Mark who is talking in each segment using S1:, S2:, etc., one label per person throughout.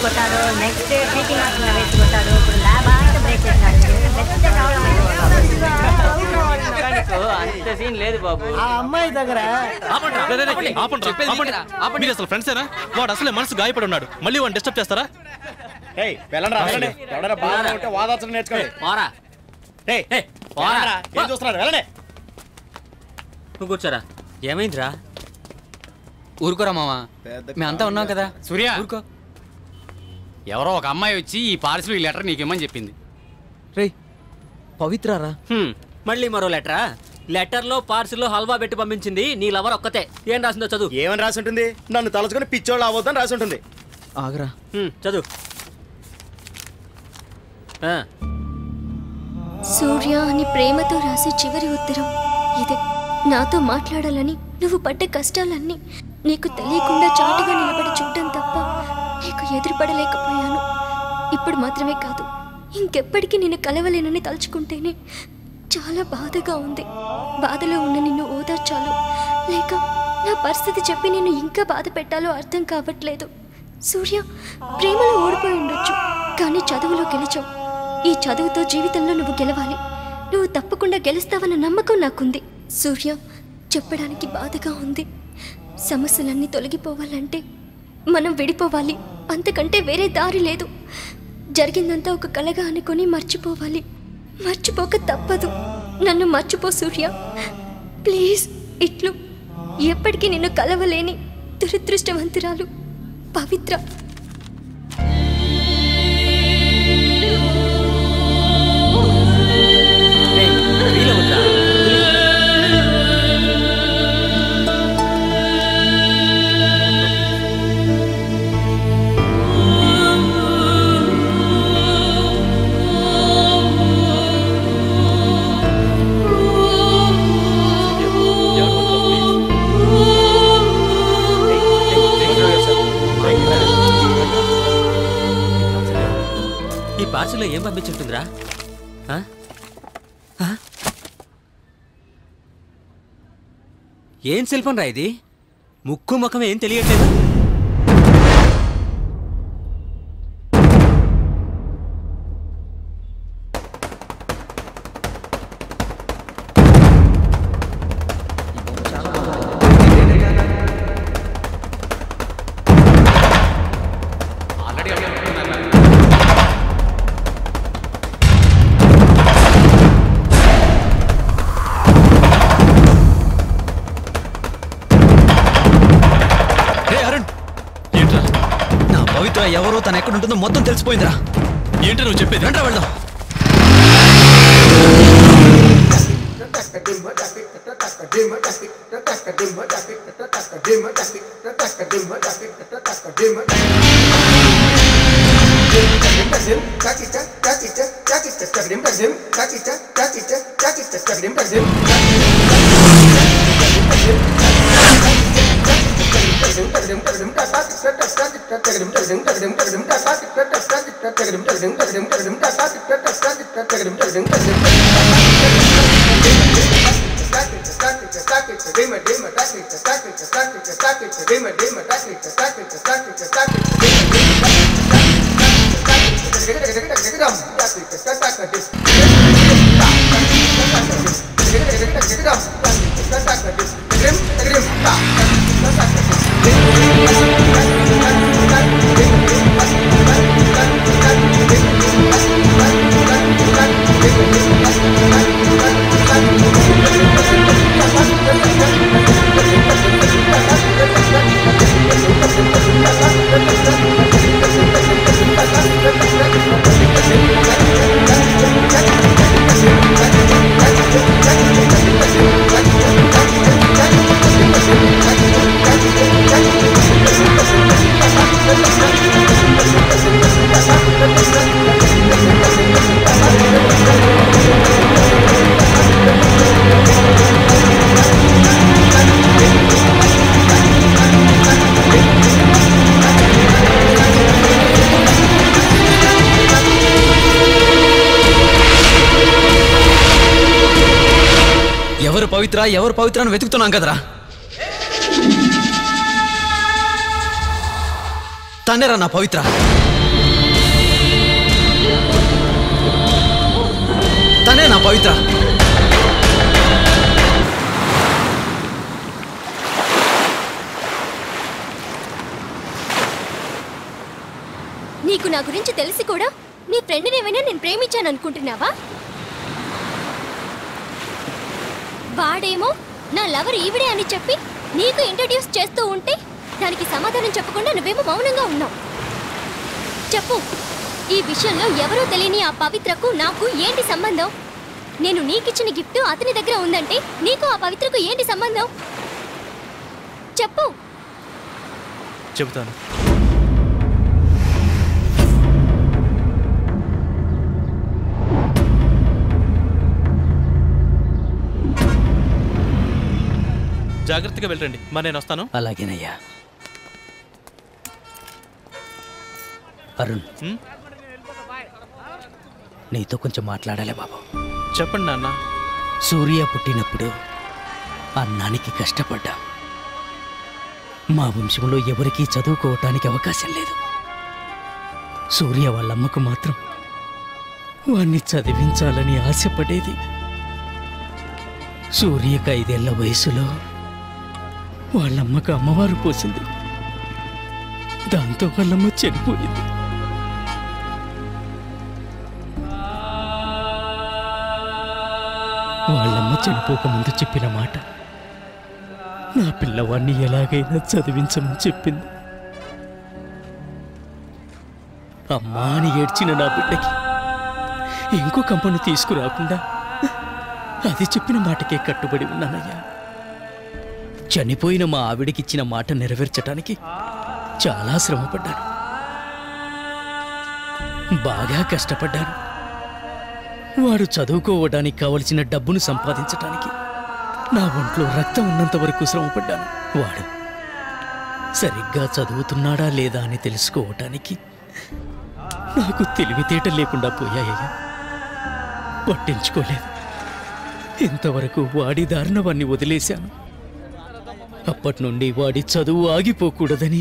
S1: కొట్టాడు, next teaching hostel వేసి కొట్టాడు, ఇప్పుడు ల్యాబ్ అంతా బ్రేక్ చేసినాడు. అంత సీన్ లేదు బాబు. ఆ అమ్మాయి దగ్గర
S2: మీరు అసలు ఫ్రెండ్సేనా? వాడు అసలే మనసు గాయపడి ఉన్నాడు, మళ్ళీ వాడిని డిస్టర్బ్ చేస్తారా?
S3: కూర్చోరా. ఏమైందిరా? ఊరుకోరా మావా, మేమంతా ఉన్నాం కదా.
S4: సూర్య,
S3: ఊరుకో.
S4: ఎవరో ఒక అమ్మాయి వచ్చి ఈ పార్సిల్ ఈ లెటర్ నీకేమని చెప్పింది.
S3: రే పవిత్రారా? మళ్ళీ మరో లెటరా? లెటర్లో పార్సిల్లో హల్వా పెట్టి పంపించింది నీ లవర్ ఒక్కతే. ఏం రాసిందో చదువు.
S5: ఏమని రాసి ఉంటుంది? నన్ను తలుచుకుని పిచ్చోళ్ళు అవ్వద్దని రాసి ఉంటుంది.
S3: ఆగరా, చదువు.
S6: సూర్య అని ప్రేమతో రాసే చివరి ఉత్తరం ఇదే. నాతో మాట్లాడాలని నువ్వు పడ్డ కష్టాలన్నీ నీకు తెలియకుండా చాటుగా నిలబడి చూడటం తప్ప నీకు ఎదురుపడలేకపోయాను. ఇప్పుడు మాత్రమే కాదు, ఇంకెప్పటికీ నిన్ను కలవలేనని తలుచుకుంటేనే చాలా బాధగా ఉంది. బాధలో ఉన్న నిన్ను ఓదార్చాలో లేక నా పరిస్థితి చెప్పి నిన్ను ఇంకా బాధ పెట్టాలో అర్థం కావట్లేదు. సూర్య, ప్రేమలో ఓడిపోయి ఉండొచ్చు, కానీ చదువులో గెలిచావు. ఈ చదువుతో జీవితంలో నువ్వు గెలవాలి. నువ్వు తప్పకుండా గెలుస్తావన్న నమ్మకం నాకుంది. సూర్య, చెప్పడానికి బాధగా ఉంది. సమస్యలన్నీ తొలగిపోవాలంటే మనం విడిపోవాలి, అంతకంటే వేరే దారి లేదు. జరిగిందంతా ఒక కలగా అనుకొని మర్చిపోవాలి. మర్చిపోక తప్పదు. నన్ను మర్చిపో సూర్య, ప్లీజ్. ఇట్లు ఎప్పటికీ నిన్ను కలవలేని దురదృష్టవంతురాలు పవిత్ర.
S3: పార్సిల్లో ఏం పంపించుంటుందిరా? ఏం సెల్ ఫోన్ రా ఇది? ముక్కు ముఖం ఏం తెలియట్లేదు.
S2: ఎవరో తను ఎక్కడ ఉంటుందో మొత్తం తెలిసిపోయిందిరా. ఏంటి నువ్వు చెప్పేది? రండి వెళ్దాం. ఎవరు పవిత్ర అని వెతుకుతున్నాం కదరా. తనేరా నా పవిత్ర. తనే నా పవిత్ర.
S6: నీకు నా గురించి తెలిసి కూడా నీ ఫ్రెండ్ని ఏమైనా నేను ప్రేమించాను అనుకుంటున్నావా? వాడేమో నా లవర్ ఈవిడే అని చెప్పి నీకు ఇంట్రడ్యూస్ చేస్తూ ఉంటే దానికి సమాధానం చెప్పకుండా నువ్వేమో మౌనంగా ఉన్నావు. చెప్పు, ఈ విషయంలో ఎవరో తెలియని ఆ పవిత్రకు నాకు ఏంటి సంబంధం? నేను నీకిచ్చిన గిఫ్ట్ అతని దగ్గర ఉందంటే నీకు ఆ పవిత్రకు ఏంటి సంబంధం? చెప్పు.
S5: చెబుతాను. జాగ్రత్తగా వెళ్ళండి, మరి నేను వస్తాను.
S7: అలాగేనయ్యా. అరుణ్, నీతో కొంచెం మాట్లాడాలి బాబు.
S5: చెప్పండి నాన్న.
S7: సూర్య పుట్టినప్పుడు అన్నానికి కష్టపడ్డా. మా వంశంలో ఎవరికీ చదువుకోవటానికి అవకాశం లేదు. సూర్య వాళ్ళమ్మకు మాత్రం వాణ్ణి చదివించాలని ఆశపడేది. సూర్యకు 5 ఏళ్ల వయసులో వాళ్ళమ్మకు అమ్మవారు పోసింది. దాంతో వాళ్ళమ్మ చనిపోయింది. వాళ్ళమ్మ చనిపోకముందు చెప్పిన మాట, నా పిల్లవాడిని ఎలాగైనా చదివించమని చెప్పింది. అమ్మా అని ఏడ్చిన నా బిడ్డకి ఇంకో కంపను తీసుకురాకుండా అది చెప్పిన మాటకే కట్టుబడి ఉన్నానయ్యా. చనిపోయిన మా ఆవిడికిచ్చిన మాట నెరవేర్చటానికి చాలా శ్రమపడ్డాను, బాగా కష్టపడ్డాను. వాడు చదువుకోవడానికి కావలసిన డబ్బును సంపాదించటానికి నా ఒంట్లో రక్తం ఉన్నంత వరకు శ్రమపడ్డాను. వాడు సరిగ్గా చదువుతున్నాడా లేదా అని తెలుసుకోవటానికి నాకు తెలివితేట లేకుండా పోయాయ్యా. పట్టించుకోలేదు. ఇంతవరకు వాడి దారిన వాణ్ణి వదిలేశాను. అప్పటి నుండి వాడి చదువు ఆగిపోకూడదని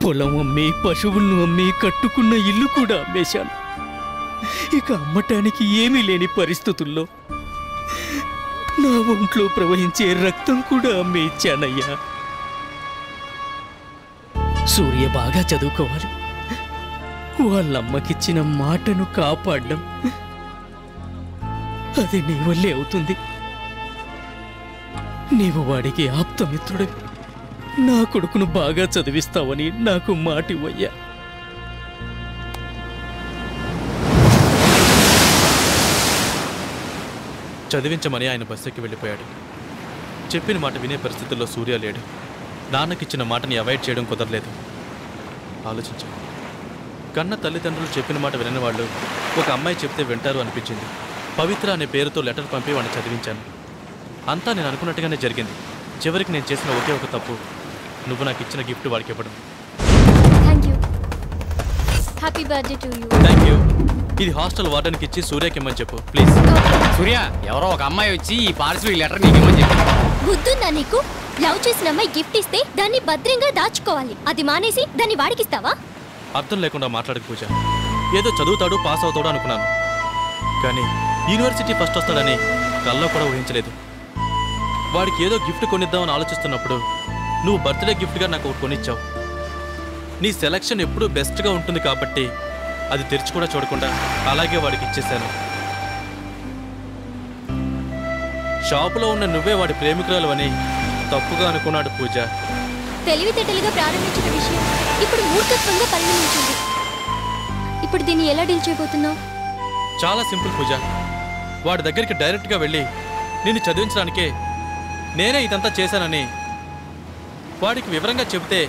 S7: పొలం అమ్మి, పశువులను అమ్మి, కట్టుకున్న ఇల్లు కూడా అమ్మేశాను. ఇక అమ్మటానికి ఏమీ లేని పరిస్థితుల్లో నా ఒంట్లో ప్రవహించే రక్తం కూడా అమ్మి ఇచ్చానయ్యా. సూర్య బాగా చదువుకోవాలి, వాళ్ళమ్మకిచ్చిన మాటను కాపాడడం అది నీ వల్లే అవుతుంది. నీవు వాడికి ఆప్తమిత్రుడివి. నా కొడుకును బాగా చదివిస్తావని నాకు మాటివయ్యా.
S5: చదివించమని ఆయన బస్సుకి వెళ్ళిపోయాడు. చెప్పిన మాట వినే పరిస్థితుల్లో సూర్య లేడు. నాన్నకిచ్చిన మాటని అవాయిడ్ చేయడం కుదరలేదు. ఆలోచించాను. కన్న తల్లిదండ్రులు చెప్పిన మాట వినని వాళ్ళు ఒక అమ్మాయి చెప్తే వింటారు అనిపించింది. పవిత్ర అనే పేరుతో లెటర్ పంపి వాడిని చదివించాను. అంతా నేను అనుకున్నట్టుగానే జరిగింది. చివరికి నేను చేసిన ఒకే ఒక తప్పు, నువ్వు నాకు ఇచ్చిన గిఫ్ట్ వాడికి ఇవ్వడం.
S6: Happy birthday to you.
S5: Thank you. ఇది హాస్టల్ వార్డెన్కి ఇచ్చి సూర్యకి ఇమ్మని చెప్పు ప్లీజ్.
S4: సూర్య, ఎవరో ఒక అమ్మాయి వచ్చి ఈ పార్సిల్ లెటర్ నీకు ఇమ్మని చెప్పి.
S6: బుద్ధుందా నీకు? లవ్ చేసిన అమ్మాయి గిఫ్ట్ ఇస్తే దాన్ని భద్రంగా దాచుకోవాలి. అది మానేసి దాన్ని వాడికిస్తావా?
S5: అర్థం లేకుండా మాట్లాడక పూజ. ఏదో చదువుతాడు, పాస్ అవుతాడు అనుకున్నాను. కానీ యూనివర్సిటీ ఫస్ట్ వస్తాడని కల్లో కూడా ఊహించలేదు. వాడికి ఏదో గిఫ్ట్ కొనిద్దామని ఆలోచిస్తున్నప్పుడు నువ్వు బర్త్డే గిఫ్ట్గా నాకు ఒకటి కొనిచ్చావు. నీ సెలక్షన్ ఎప్పుడూ బెస్ట్గా ఉంటుంది కాబట్టి అది తెరిచి కూడా చూడకుండా అలాగే వాడికి ఇచ్చేశాను. షాపులో ఉన్న నువ్వే వాడి ప్రేమికురాలు అని తప్పుగా అనుకున్నాడు పూజ.
S6: తెలివితేటలుగా ప్రారంభించిన విషయం ఇప్పుడు మూర్ఖత్వంగా పరిణమించింది. ఇప్పుడు దీన్ని ఎలా డీల్ చేయబోతున్నావు?
S5: చాలా సింపుల్ పూజ. వాడి దగ్గరికి డైరెక్ట్గా వెళ్ళి నిన్ను చదివించడానికే నేనే ఇదంతా చేశానని వాడికి వివరంగా చెబితే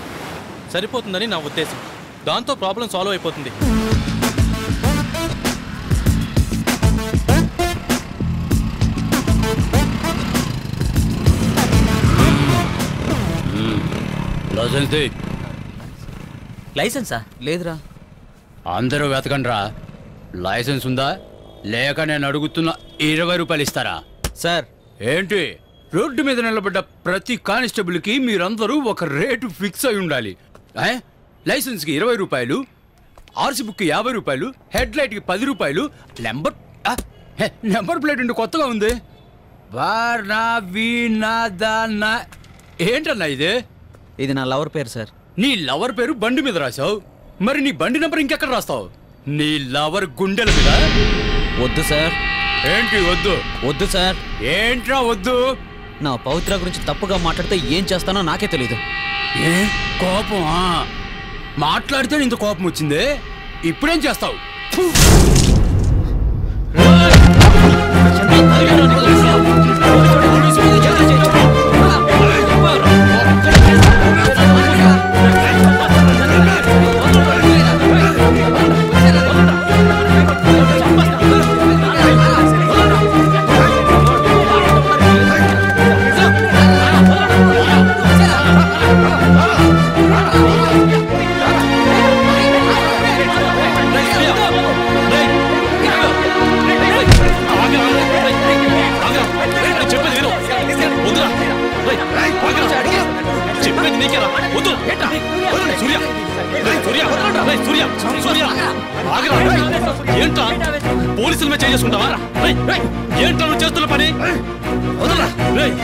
S5: సరిపోతుందని నా ఉద్దేశం. దాంతో ప్రాబ్లం సాల్వ్ అయిపోతుంది.
S3: లైసెన్సా? లేదురా.
S4: అందరూ వెతకండ్రా. లైసెన్స్ ఉందా లేక నేను అడుగుతున్న 20 రూపాయలు ఇస్తారా?
S3: సార్,
S4: ఏంటి రోడ్డు మీద నిలబడ్డ ప్రతి కానిస్టేబుల్కి మీరందరూ ఒక రేటు ఫిక్స్ అయి ఉండాలి. లైసెన్స్కి 20 రూపాయలు, ఆర్సీ బుక్కి 50 రూపాయలు, హెడ్ లైట్కి 10 రూపాయలు, నెంబర్ ప్లేట్ అండి కొత్తగా ఉంది. వార్నా వీణా దానా ఏంటన్నా ఇది?
S2: ఇది నా లవర్ పేరు సార్.
S4: నీ లవర్ పేరు బండి మీద రాసావు, మరి నీ బండి నెంబర్ ఇంకెక్కడ రాస్తావు? నీ లవర్ గుండెల మీద?
S2: వద్దు సార్.
S4: ఏంటి వద్దు?
S2: వద్దు సార్.
S4: ఏంట్రా వద్దు?
S2: నా పవిత్ర గురించి తప్పుగా మాట్లాడితే ఏం చేస్తానో నాకే తెలీదు.
S4: ఏ కోపమా? మాట్లాడితే ఇంత కోపం వచ్చిందే, ఇప్పుడేం చేస్తావు?
S5: ఏంట్రా పోలీసుల మీద చేసుకుంటావా? ఏంట్రా నువ్వు చేస్తున్న పని?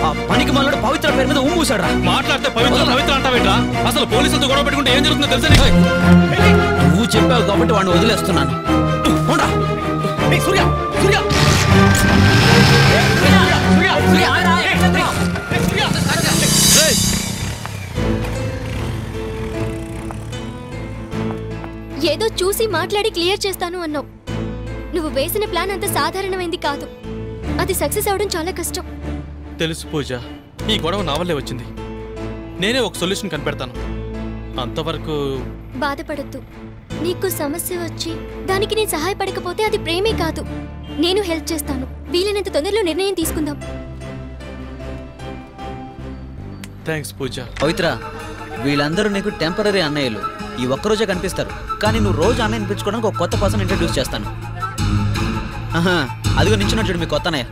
S2: ఆ పనికి మళ్ళీ పవిత్ర పేరు మీద ఊమూసాడు.
S5: మాట్లాడితే పవిత్ర పవిత్ర అంటావేంట్రా? అసలు పోలీసులతో గొడవ పెట్టుకుంటే ఏం జరుగుతుందో తెలుసా నీకు?
S2: నువ్వు చెప్పావు కాబట్టి వాడిని వదిలేస్తున్నాను.
S6: ఏదో చూసి మాట్లాడి క్లియర్ చేస్తాను అన్నావు. నువ్వు వేసిన ప్లాన్ అంత సాధారణమైంది కాదు. అది సక్సెస్ అవడం చాలా కష్టం.
S5: తెలుసు పూజ, ఈ గొడవ నా వల్లే వచ్చింది. నేనే ఒక సొల్యూషన్ కనిపెడతాను. అంతవరకు
S6: బాధపడద్దు. నీకు సమస్య వచ్చి దానికి నేను సహాయపడకపోతే అది ప్రేమే కాదు. నేను హెల్ప్ చేస్తాను. వీలైనంత తొందరలో నిర్ణయం తీసుకుందాం.
S5: థ్యాంక్స్ పూజ.
S2: పవిత్ర, వీళ్ళందరూ నీకు టెంపరీ అన్నయ్యలు. ఈ ఒక్కరోజే కనిపిస్తారు, కానీ నువ్వు రోజు అన్నయ్య అనిపించుకోవడానికి ఒక కొత్త పర్సన్ ఇంట్రడ్యూస్ చేస్తాను. అదిగో నించున్నట్టు మీ కొత్త అన్నయ్య.